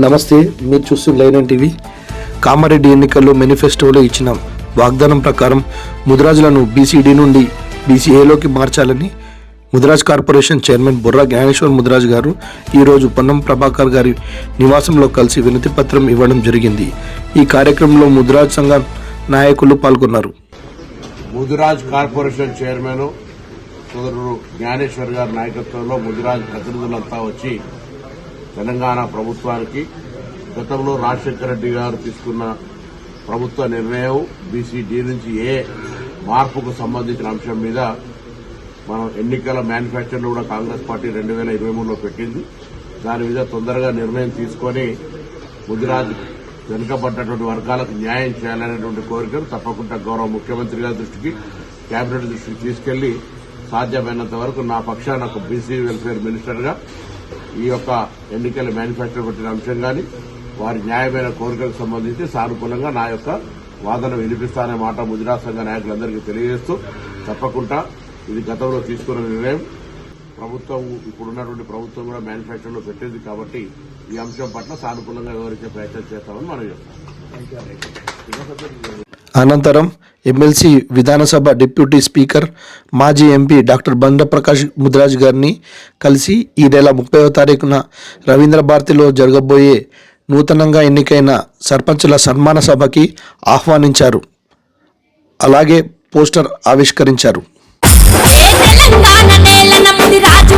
నమస్తే, మీరు చూస్తున్న లైన్ టీవీ. కామారెడ్డి ఎన్నికల్లో మేనిఫెస్టోలో ఇచ్చిన వాగ్దానం ప్రకారం ముదిరాజులను బీసీడీ నుండి బీసీఏలోకి మార్చాలని ముదిరాజ్ కార్పొరేషన్ చైర్మన్ బొర్రా జ్ఞానేశ్వర్ ముదిరాజ్ గారు ఈరోజు పొన్నం ప్రభాకర్ గారి నివాసంలో కలిసి వినతి పత్రం ఇవ్వడం జరిగింది. ఈ కార్యక్రమంలో ముదిరాజ్ సంఘ నాయకులు పాల్గొన్నారు. ముదిరాజ్ కార్పొరేషన్ చైర్మన్ సోదరుడు జ్ఞానేశ్వర్ గారి నాయకత్వంలో ముదిరాజ్ ప్రతినిధులంతా వచ్చి తెలంగాణ ప్రభుత్వానికి గతంలో రాజశేఖర రెడ్డి గారు తీసుకున్న ప్రభుత్వ నిర్ణయం బీసీడీ నుంచి ఏ మార్పుకు సంబంధించిన అంశం మీద మనం ఎన్నికల మేనిఫెస్టోలో కూడా కాంగ్రెస్ పార్టీ 2023లో పెట్టింది. దాని మీద తొందరగా నిర్ణయం తీసుకొని ముదిరాజ్ వెనుకబడ్డటువంటి వర్గాలకు న్యాయం చేయాలనేటువంటి కోరికను తప్పకుండా గౌరవ ముఖ్యమంత్రి గారి దృష్టికి, కేబినెట్ దృష్టికి తీసుకెళ్లి సాధ్యమైనంత వరకు నా పక్షాన ఒక బీసీ వెల్ఫేర్ మినిస్టర్గా ఈ యొక్క ఎన్నికల మేనిఫెస్టో పెట్టిన అంశం కానీ వారి న్యాయమైన కోరికలకు సంబంధించి సానుకూలంగా నా యొక్క వాదన వినిపిస్తానే మాట ముదిరాజ్ సంఘ నాయకులందరికీ తెలియజేస్తూ, తప్పకుండా ఇది గతంలో తీసుకున్న నిర్ణయం ప్రభుత్వం ఇప్పుడున్నటువంటి ప్రభుత్వం కూడా మేనిఫెస్టోలో పెట్టింది కాబట్టి ఈ అంశం పట్ల సానుకూలంగా వివరించే ప్రయత్నం చేస్తామని మనం చెప్తాం. అనంతరం ఎమ్మెల్సీ విధానసభ డిప్యూటీ స్పీకర్ మాజీ ఎంపీ డాక్టర్ బండ ప్రకాష్ ముదిరాజ్ గారిని కలిసి ఈ నెల 30వ తారీఖున రవీంద్ర భారతిలో జరగబోయే నూతనంగా ఎన్నికైన సర్పంచుల సన్మాన సభకి ఆహ్వానించారు. అలాగే పోస్టర్ ఆవిష్కరించారు. తెలంగాణ నేలన ముదిరాజు